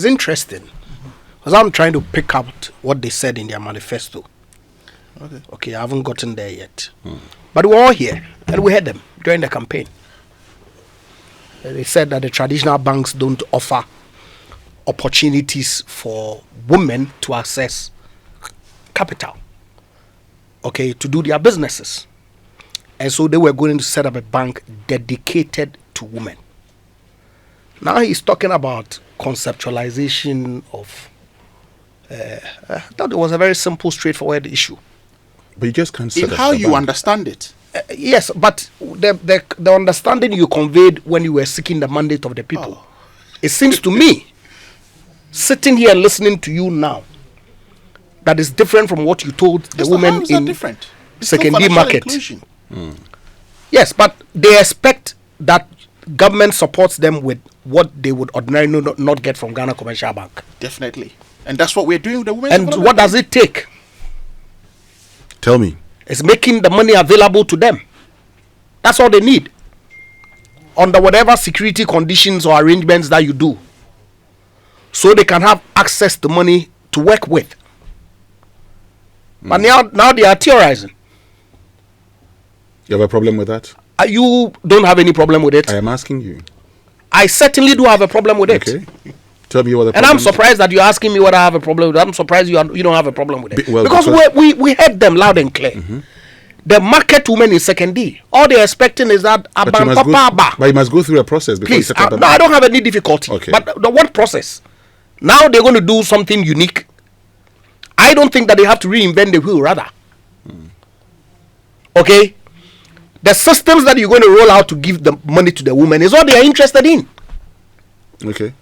It's interesting. Because I'm trying to pick out what they said in their manifesto. Okay, I haven't gotten there yet. But we're all here, and we heard them during the campaign. They said that the traditional banks don't offer opportunities for women to access capital, okay, to do their businesses. And so they were going to set up a bank dedicated to women. Now he's talking about conceptualization of I thought it was a very simple, straightforward issue. But you just can't say in how you understand it. Yes, but the understanding you conveyed when you were seeking the mandate of the people, it seems to me, sitting here and listening to you now, that is different from what you told the women in secondary market. Yes, but they expect that government supports them with what they would ordinarily not get from Ghana Commercial Bank. Definitely. And that's what we're doing with the women. And what does it take? Tell me. It's making the money available to them. That's all they need. Under whatever security conditions or arrangements that you do. So they can have access to money to work with. But now they are theorizing. You have a problem with that? You don't have any problem with it. I am asking you. I certainly do have a problem with it. Okay. Tell me what the problem is. And I'm surprised that you're asking me whether I have a problem with it. I'm surprised you don't have a problem with it. Because we heard them loud and clear. The market women in secondary, all they're expecting is that but you must go through a process before you set up no, I don't have any difficulty. Okay. But what process? Now they're going to do something unique. I don't think that they have to reinvent the wheel, rather. Okay? The systems that you're going to roll out to give the money to the women is what they are interested in. Okay.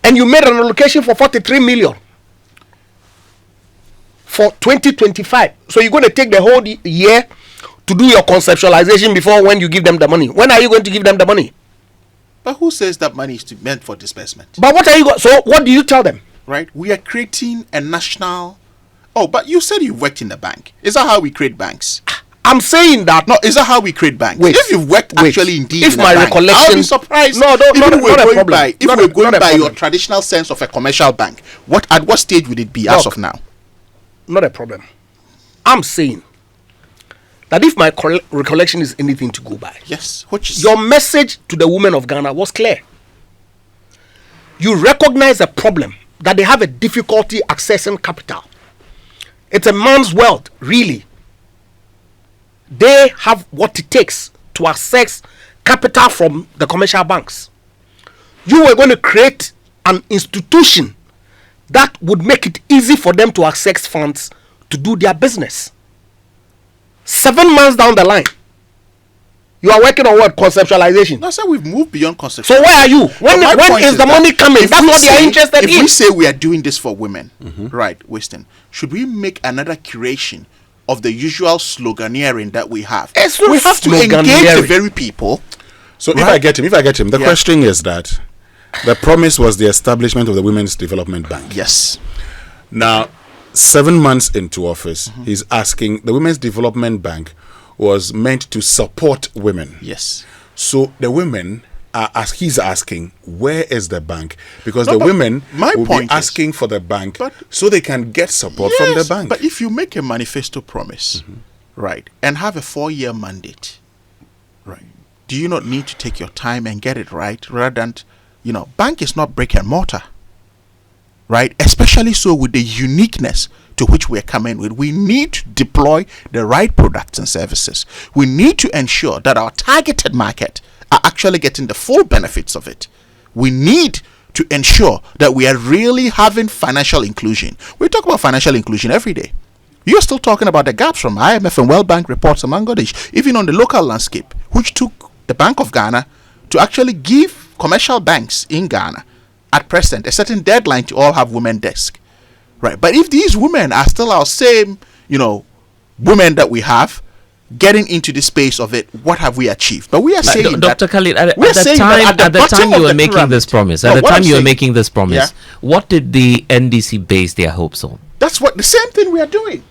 And you made an allocation for 43 million for 2025. So you're going to take the whole year to do your conceptualization before when you give them the money. When are you going to give them the money? But who says that money is meant for disbursement? But so what do you tell them? Right? We are creating a national... Oh, but you said you worked in the bank. Is that how we create banks? I'm saying that. No, is that how we create banks? If you've worked actually indeed if in my a bank, recollection, I'll be surprised. No, not a problem. If we're going by your traditional sense of a commercial bank, at what stage would it be as of now? Not a problem. I'm saying that if my recollection is anything to go by, yes, which is your message to the women of Ghana was clear. You recognize a problem that they have a difficulty accessing capital. It's a man's world, really. They have what it takes to access capital from the commercial banks. You were going to create an institution that would make it easy for them to access funds to do their business. 7 months down the line, you are working on what? Conceptualization. No, sir, we've moved beyond conceptualization. So where are you? When is the money coming? That's what they are interested in. If we say we are doing this for women, right, Winston, should we make another curation of the usual sloganeering that we have? We have to engage the very people. So right? if I get him, the question is that the promise was the establishment of the Women's Development Bank. Yes. Now, 7 months into office, he's asking, the Women's Development Bank was meant to support women. Yes. So the women he's asking, where is the bank? Because the women will be asking for the bank so they can get support from the bank. But if you make a manifesto promise, right, and have a 4-year mandate, right, do you not need to take your time and get it right rather than, bank is not brick and mortar, right? Especially so with the uniqueness to which we're coming with. We need to deploy the right products and services. We need to ensure that our targeted market are actually getting the full benefits of it. We need to ensure that we are really having financial inclusion. We talk about financial inclusion every day. You're still talking about the gaps from IMF and World Bank reports among others, even on the local landscape, which took the Bank of Ghana to actually give commercial banks in Ghana at present a certain deadline to all have women desk. Right. But if these women are still our same, women that we have, getting into the space of it, what have we achieved? But we are saying Dr. Khalid, at the time you were making this promise, what did the NDC base their hopes on? That's the same thing we are doing.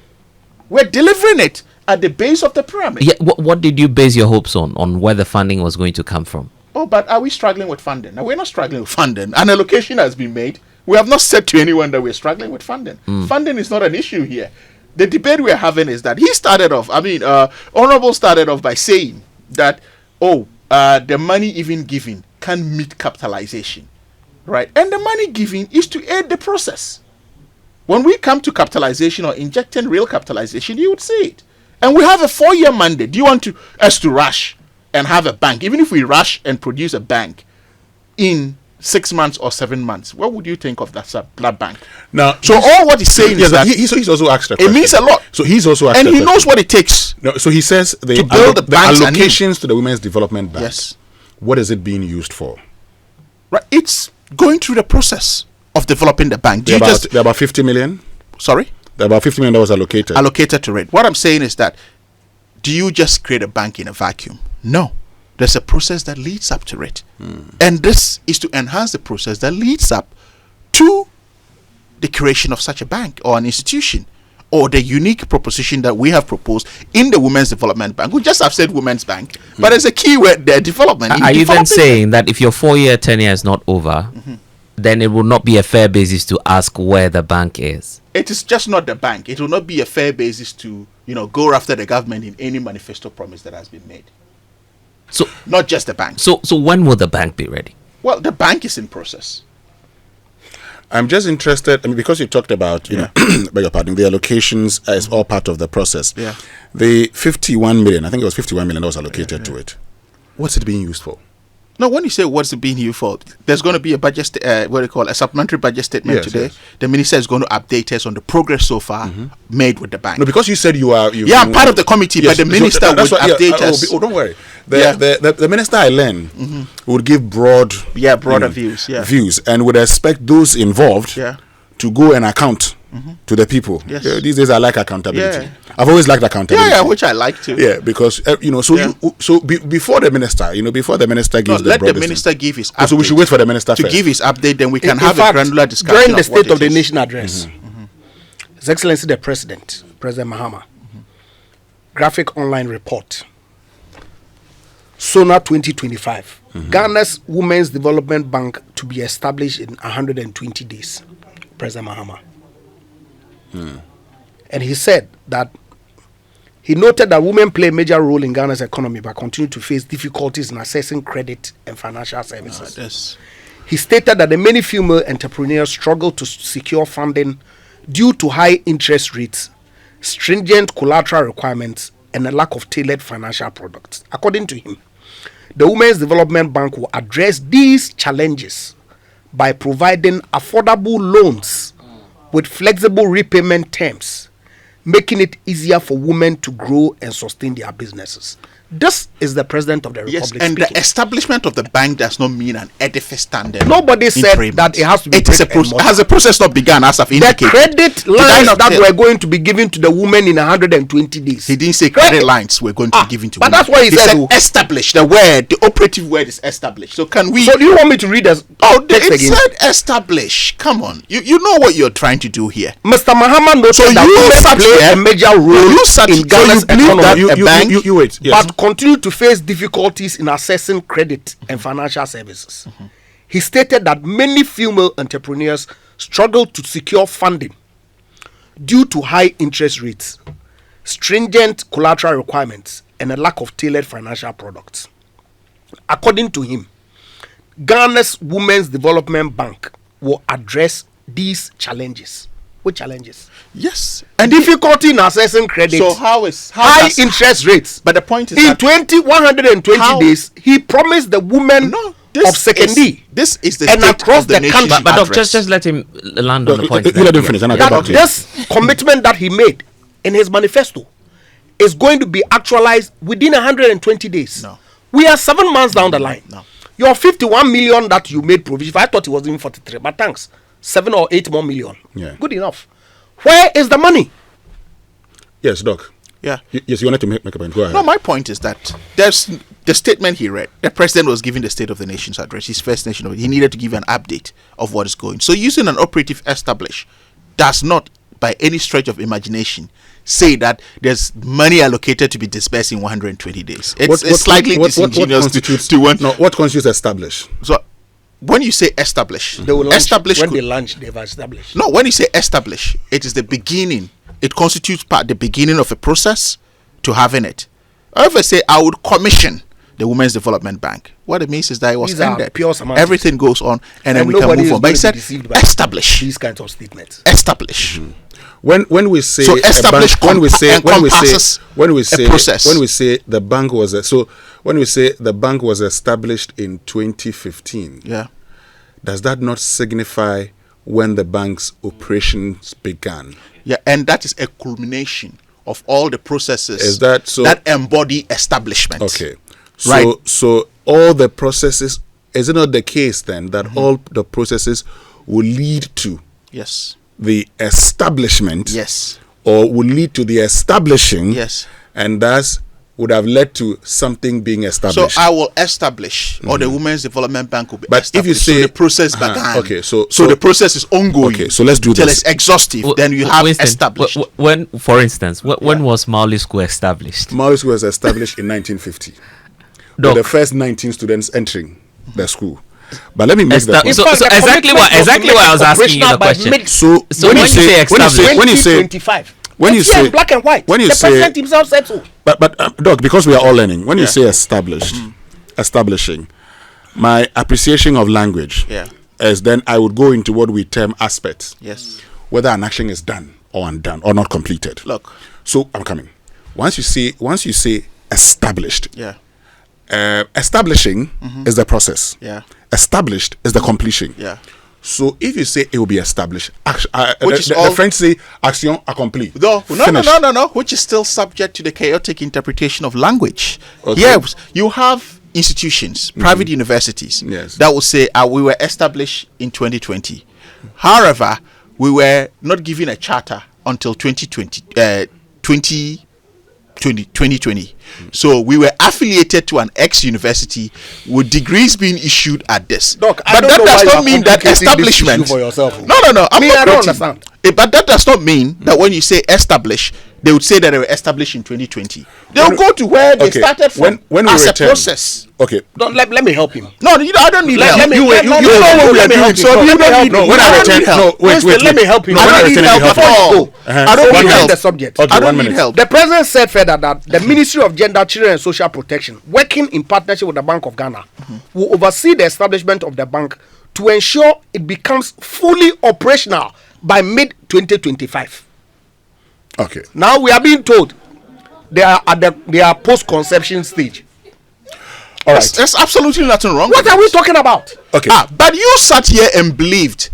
We're delivering it at the base of the pyramid. Yeah, what did you base your hopes on where the funding was going to come from? Oh, but are we struggling with funding? No, we're not struggling with funding. An allocation has been made. We have not said to anyone that we're struggling with funding. Funding is not an issue here. The debate we're having is that Honorable started off by saying that, the money even given can meet capitalization, right? And the money given is to aid the process. When we come to capitalization or injecting real capitalization, you would see it. And we have a 4-year mandate. Do you want us to rush and have a bank? Even if we rush and produce a bank in 6 months or 7 months, what would you think of that bank? Now, so all what he's saying is that he's also asked a question. It means a lot. So he's also asked, and he knows what it takes. No, so he says to build the allocations to the Women's Development Bank. Yes. What is it being used for? Right, it's going through the process of developing the bank. There are about 50 million. Sorry, there are about $50 million allocated to it. What I'm saying is that, do you just create a bank in a vacuum? No. There's a process that leads up to it. And this is to enhance the process that leads up to the creation of such a bank or an institution, or the unique proposition that we have proposed in the Women's Development Bank. We just have said Women's Bank, but there's a key word there, development. Are you then saying that if your 4-year tenure is not over, then it will not be a fair basis to ask where the bank is? It is just not the bank. It will not be a fair basis to, go after the government in any manifesto promise that has been made. So not just the bank. So when will the bank be ready? Well, the bank is in process. I'm just interested, because you talked about, beg your pardon, the allocations as all part of the process. Yeah. The 51 million, I think it was 51 million that was allocated to it. What's it being used for? No, when you say what's it being used for, there's going to be a budget, a supplementary budget statement today. Yes. The minister is going to update us on the progress so far made with the bank. No, because you said I'm part of the committee, but the minister will update us. Oh, don't worry. The minister, I learn, would give broader views, and would expect those involved to go and account to the people. Yes. These days I like accountability. Yeah. I've always liked accountability. Yeah, which I like too. Yeah, because before the minister, before the minister gives let the minister give his update. So we should wait for the minister to first. give his update, then we can have a granular discussion during the State of the Nation address. His Excellency the President Mahama, graphic online report, SONA 2025, Ghana's Women's Development Bank to be established in 120 days. President Mahama. And he said that he noted that women play a major role in Ghana's economy but continue to face difficulties in accessing credit and financial services. He stated that the many female entrepreneurs struggle to secure funding due to high interest rates, stringent collateral requirements, and a lack of tailored financial products. According to him, the Women's Development Bank will address these challenges by providing affordable loans with flexible repayment terms, making it easier for women to grow and sustain their businesses. This is the President of the Republic and speaking. The establishment of the bank does not mean an edifice standard. Nobody said that it has to be. It is has the process not begun, as I've indicated? The credit lines that were going to be given to the women in 120 days. He didn't say credit lines were going to be given to women. But that's what he said. Establish. The operative word is establish. So can we? So do you want me to read this? It said establish. Come on, you know what you're trying to do here, Mr. Mahama. Noted that women play a major role in Ghana's economy. You wait. Yes. But continue to face difficulties in accessing credit and financial services. He stated that many female entrepreneurs struggle to secure funding due to high interest rates, stringent collateral requirements, and a lack of tailored financial products. According to him, Ghana's Women's Development Bank will address these challenges. What challenges? Yes. And difficulty in accessing credit. So high interest rates. But the point is in 120 days, he promised the women of secondary. This is the and across the country. But just let him land on the point. Let him finish. This commitment that he made in his manifesto is going to be actualized within 120 days. No. We are 7 months down the line. No. Your 51 million that you made provision, I thought it was even 43, but thanks. 7 or 8 more million. Yeah. Good enough. Where is the money? Yes, Doc. Yeah. Yes, you wanted to make a point. Go ahead. No, my point is that there's the statement he read. The president was giving the State of the Nation's address, his first nation. He needed to give an update of what is going. So using an operative establish does not by any stretch of imagination, say that there's money allocated to be dispersed in 120 days. It's slightly disingenuous to want. No, what constitutes establish? So, when you say establish, they will establish when they launch, they've established. No, when you say establish, it is the beginning. It constitutes the beginning of a process to having it. Or if I say I would commission the Women's Development Bank, what it means is that it was ended. Everything goes on, and then we can move on. But he said establish these kinds of statements. Establish. When we say so establish, when we say process. When we say the bank was when we say the bank was established in 2015, yeah, does that not signify when the bank's operations began? Yeah, and that is a culmination of all the processes is that so? That embody establishment. Okay, right. So all the processes, is it not the case then that all the processes will lead to the establishment, or will lead to the establishing, and thus would have led to something being established? So I will establish, or the Women's Development Bank will be but established. If you say so the process began, okay, so the process is ongoing. Okay, so let's do till this. It's exhaustive. Then you have Winston, established. When, for instance, when was Marley School established? Marley School was established in 1950. With the first 19 students entering the school. But let me make that point. So exactly what I was asking you the question. So when you say establish, when you say black and white, when you the say president himself said so. But Doc, because we are all learning, when you say established, establishing, my appreciation of language is then I would go into what we term aspects. Yes. Whether an action is done or undone or not completed. Look. So I'm coming. Once you say established. Yeah. Establishing is the process. Yeah. Established is the completion. Yeah. So if you say it will be established, the French say action accompli. No, which is still subject to the chaotic interpretation of language. Okay. Yes, you have institutions, private universities, that will say we were established in 2020. However, we were not given a charter until 2020. So we were affiliated to an ex-university with degrees being issued at this. Doc, but that does not mean that establishment. For yourself. No. I don't understand. But that does not mean that when you say establish, they would say that they were established in 2020. They'll go to where they started from when as we a return. Process. Okay. Let me help him. No, I don't need help. You know what we are doing. So you don't need no. When I return, no. Wait. Let me help you. I don't need help at all. I don't need help. The subject. Okay, I don't need help. The president said further that the Ministry of Gender, Children and Social Protection, working in partnership with the Bank of Ghana, will oversee the establishment of the bank to ensure it becomes fully operational by mid-2025. Okay. Now we are being told they are at their post-conception stage. All right. There's absolutely nothing wrong. What are we talking about? Okay. But you sat here and believed,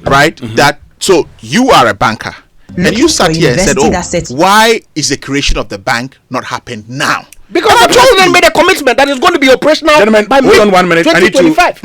right, that so you are a banker, and you sat here and said, why is the creation of the bank not happened now? Because the president made a commitment that is going to be operational by hold on 1 minute. I need to